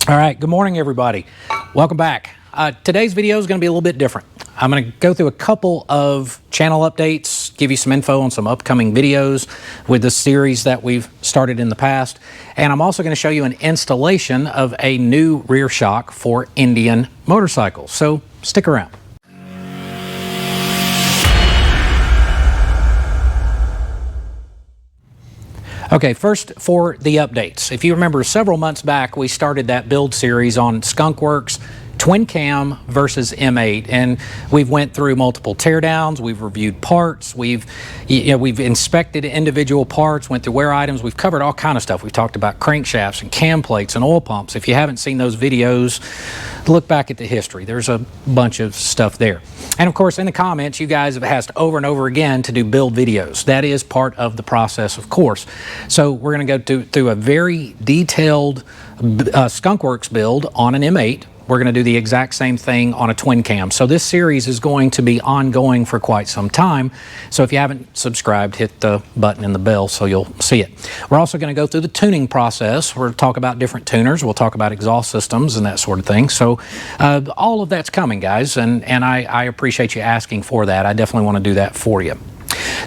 All right, good morning everybody. Welcome back. Today's video is going to be a little bit different. I'm going to go through a couple of channel updates, give you some info on some upcoming videos with the series that we've started in the past, and I'm also going to show you an installation of a new rear shock for Indian motorcycles. So stick around. Okay, first for the updates. If you remember, several months back, we started that build series on Skunk Works twin cam versus M8, and we've went through multiple teardowns, we've reviewed parts, we've inspected individual parts, went through wear items, we've covered all kind of stuff. We've talked about crankshafts and cam plates and oil pumps. If you haven't seen those videos, look back at the history. There's a bunch of stuff there. And of course, in the comments, you guys have asked over and over again to do build videos. That is part of the process, of course. So we're going to go through a very detailed Skunk Works build on an M8. We're going to do the exact same thing on a twin cam. So this series is going to be ongoing for quite some time. So if you haven't subscribed, hit the button and the bell so you'll see it. We're also going to go through the tuning process. We'll talk about different tuners. We'll talk about exhaust systems and that sort of thing. So all of that's coming, guys, and I appreciate you asking for that. I definitely want to do that for you.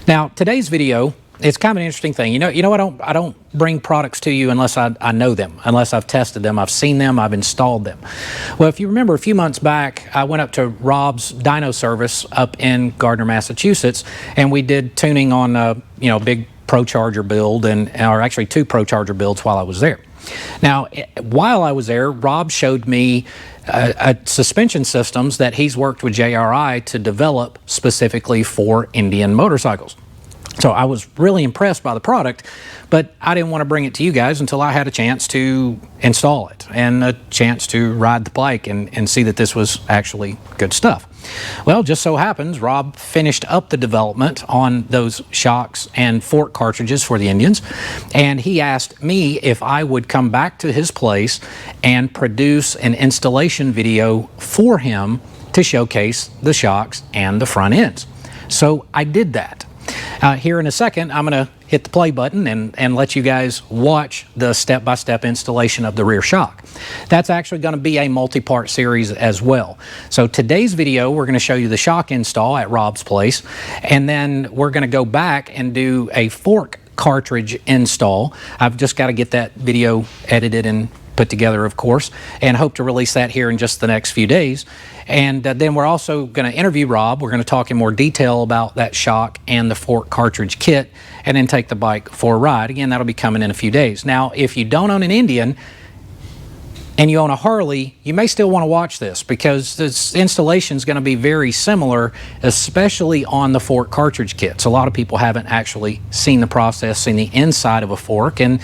Now, today's video, it's kind of an interesting thing. You know, I don't bring products to you unless I know them, unless I've tested them, I've seen them, I've installed them. Well, if you remember a few months back, I went up to Rob's dyno service up in Gardner, Massachusetts, and we did tuning on a big Pro Charger build, or actually two Pro Charger builds while I was there. Now, while I was there, Rob showed me suspension systems that he's worked with JRI to develop specifically for Indian motorcycles. So I was really impressed by the product, but I didn't want to bring it to you guys until I had a chance to install it and a chance to ride the bike and see that this was actually good stuff. Well, just so happens Rob finished up the development on those shocks and fork cartridges for the Indians, and he asked me if I would come back to his place and produce an installation video for him to showcase the shocks and the front ends. So I did that. Here in a second, I'm going to hit the play button and let you guys watch the step-by-step installation of the rear shock. That's actually going to be a multi-part series as well. So today's video, we're going to show you the shock install at Rob's place, and then we're going to go back and do a fork cartridge install. I've just got to get that video edited and put together, of course, and hope to release that here in just the next few days. And then we're also going to interview Rob. We're going to talk in more detail about that shock and the fork cartridge kit, and then take the bike for a ride. Again, that'll be coming in a few days. Now, if you don't own an Indian and you own a Harley, you may still want to watch this, because this installation is going to be very similar, especially on the fork cartridge kits. A lot of people haven't actually seen the process, seen the inside of a fork, and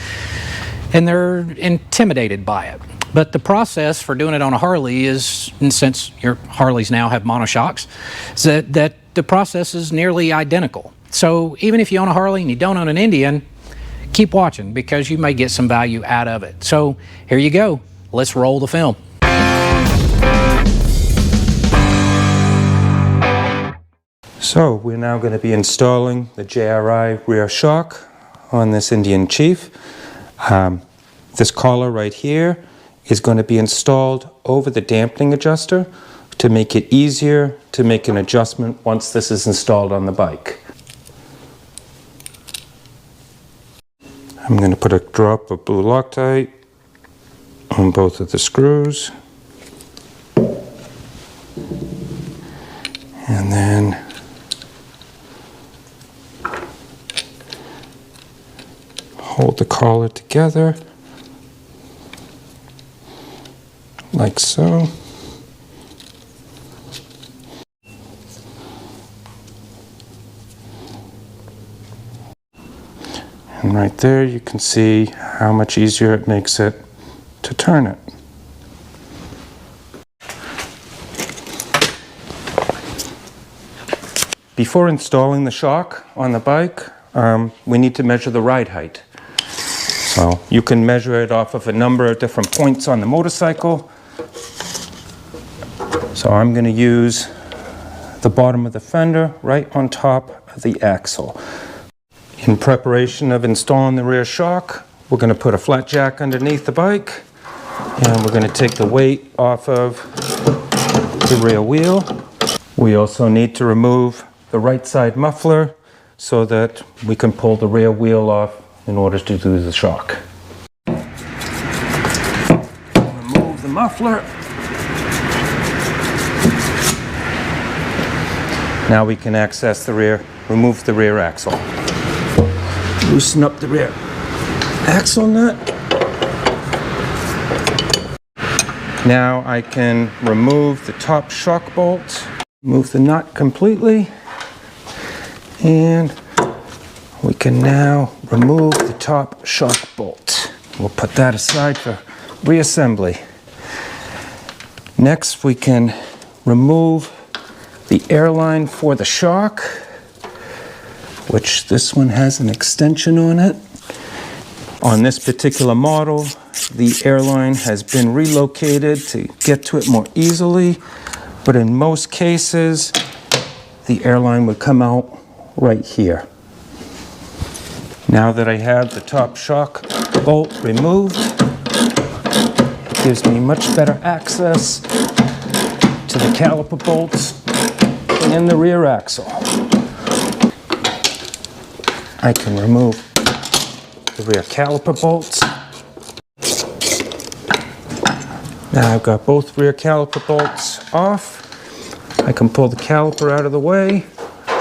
they're intimidated by it. But the process for doing it on a Harley is, and since your Harleys now have monoshocks, that the process is nearly identical. So even if you own a Harley and you don't own an Indian, keep watching, because you may get some value out of it. So here you go. Let's roll the film. So we're now going to be installing the JRI rear shock on this Indian Chief. This collar right here is going to be installed over the dampening adjuster to make it easier to make an adjustment once this is installed on the bike. I'm going to put a drop of blue Loctite on both of the screws, and then hold the collar together like so. And right there you can see how much easier it makes it to turn it. Before installing the shock on the bike, we need to measure the ride height. So you can measure it off of a number of different points on the motorcycle. So I'm going to use the bottom of the fender right on top of the axle. In preparation of installing the rear shock, we're going to put a flat jack underneath the bike, And we're going to take the weight off of the rear wheel. We also need to remove the right side muffler so that we can pull the rear wheel off in order to do the shock. Remove the muffler. Now we can access the rear, remove the rear axle. Loosen up the rear axle nut. Now I can remove the top shock bolt, move the nut completely, and we can now remove the top shock bolt. We'll put that aside for reassembly. Next we can remove the airline for the shock, which this one has an extension on it. On this particular model, the airline has been relocated to get to it more easily, but in most cases, the airline would come out right here. Now that I have the top shock bolt removed, it gives me much better access to the caliper bolts and the rear axle. I can remove the rear caliper bolts. Now I've got both rear caliper bolts off. I can pull the caliper out of the way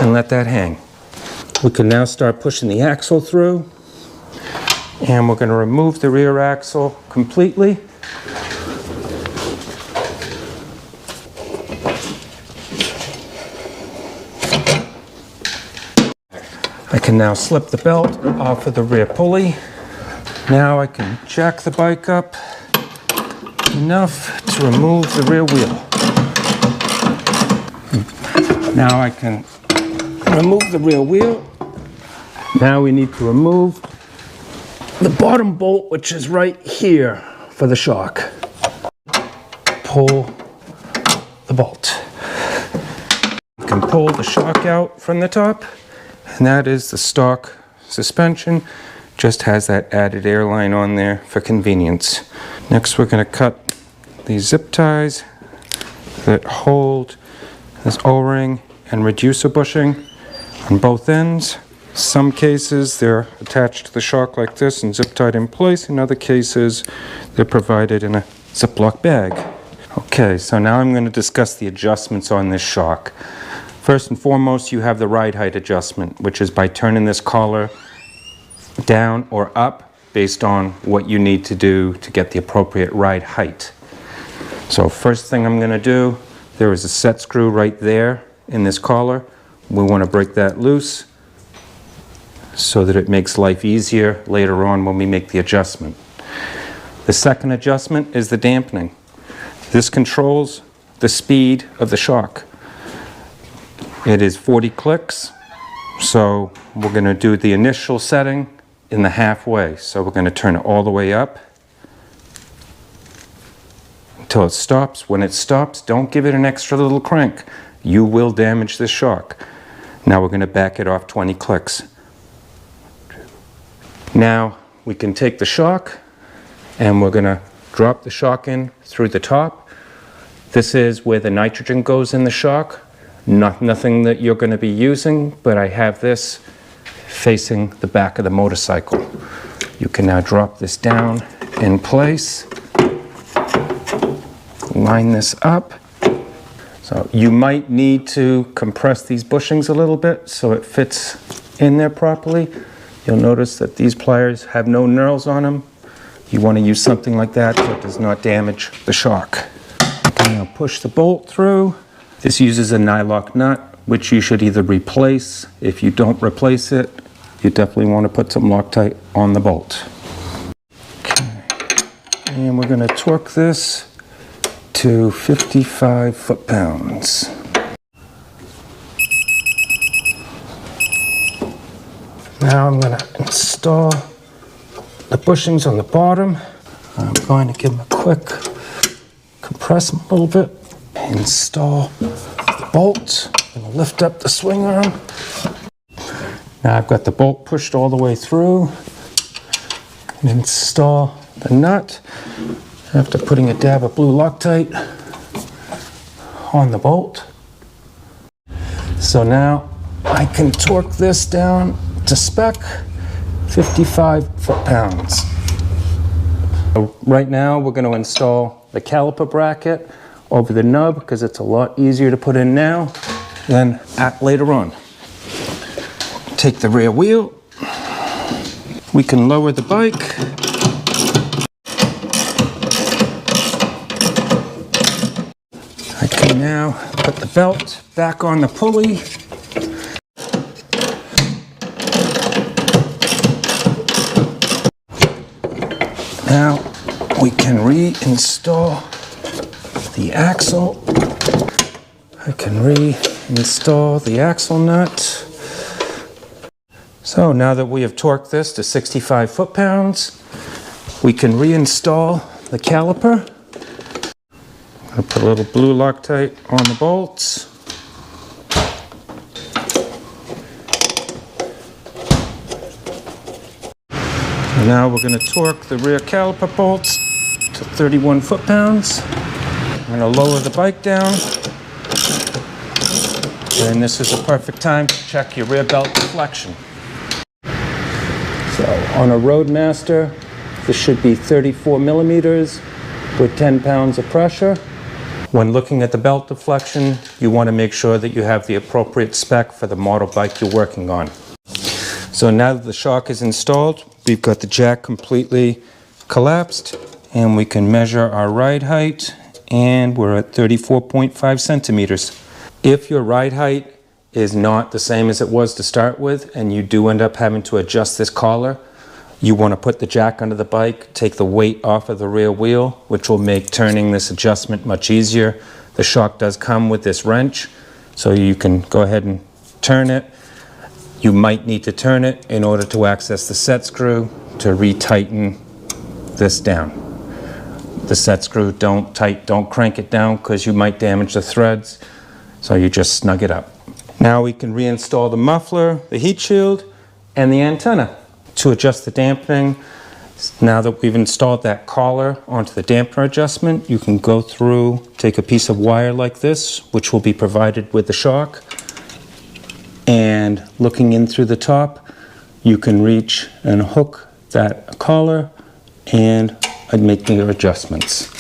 and let that hang. We can now start pushing the axle through, and we're going to remove the rear axle completely. I can now slip the belt off of the rear pulley. Now I can jack the bike up enough to remove the rear wheel. Now I can remove the rear wheel. Now we need to remove the bottom bolt, which is right here for the shock. Pull the bolt. You can pull the shock out from the top, and that is the stock suspension. Just has that added airline on there for convenience. Next we're going to cut these zip ties that hold this O-ring and reducer bushing on both ends. Some cases they're attached to the shock like this and zip tied in place. In other cases they're provided in a Ziploc bag. Okay, so now I'm going to discuss the adjustments on this shock. First and foremost, you have the ride height adjustment, which is by turning this collar down or up based on what you need to do to get the appropriate ride height. So first thing I'm going to do, there is a set screw right there in this collar. We want to break that loose so that it makes life easier later on when we make the adjustment. The second adjustment is the dampening. This controls the speed of the shock. It is 40 clicks, so we're going to do the initial setting in the halfway. So we're going to turn it all the way up until it stops. When it stops, don't give it an extra little crank. You will damage the shock. Now we're going to back it off 20 clicks. Now we can take the shock and we're going to drop the shock in through the top. This is where the nitrogen goes in the shock. Nothing that you're going to be using, but I have this facing the back of the motorcycle. You can now drop this down in place, line this up. So you might need to compress these bushings a little bit so it fits in there properly. You'll notice that these pliers have no knurls on them. You want to use something like that so it does not damage the shock. You can now push the bolt through. This uses a nylock nut, which you should either replace. If you don't replace it, you definitely want to put some Loctite on the bolt. Okay. And we're going to torque this to 55 foot-pounds. Now I'm going to install the bushings on the bottom. I'm going to give them a quick compress them a little bit. Install the bolt. I'm going to lift up the swing arm. Now I've got the bolt pushed all the way through. And install the nut. after putting a dab of blue Loctite on the bolt. So now I can torque this down to spec, 55 foot-pounds. Right now we're going to install the caliper bracket over the nub because it's a lot easier to put in now than later on. Take the rear wheel. We can lower the bike. I can now put the belt back on the pulley. Now we can reinstall the axle. I can reinstall the axle nut. So now that we have torqued this to 65 foot-pounds, we can reinstall the caliper. I'm going to put a little blue Loctite on the bolts. And now we're going to torque the rear caliper bolts to 31 foot-pounds. I'm going to lower the bike down. And this is a perfect time to check your rear belt deflection. So on a Roadmaster, this should be 34 millimeters with 10 pounds of pressure. When looking at the belt deflection, you want to make sure that you have the appropriate spec for the model bike you're working on. So now that the shock is installed, we've got the jack completely collapsed, and we can measure our ride height, and we're at 34.5 centimeters. If your ride height is not the same as it was to start with, and you do end up having to adjust this collar, you want to put the jack under the bike, take the weight off of the rear wheel, which will make turning this adjustment much easier. The shock does come with this wrench, so you can go ahead and turn it. You might need to turn it in order to access the set screw to retighten this down. The set screw, don't crank it down because you might damage the threads, so you just snug it up. Now we can reinstall the muffler, the heat shield, and the antenna. To adjust the dampening, now that we've installed that collar onto the dampener adjustment, you can go through, take a piece of wire like this, which will be provided with the shock, and looking in through the top, you can reach and hook that collar and make your adjustments.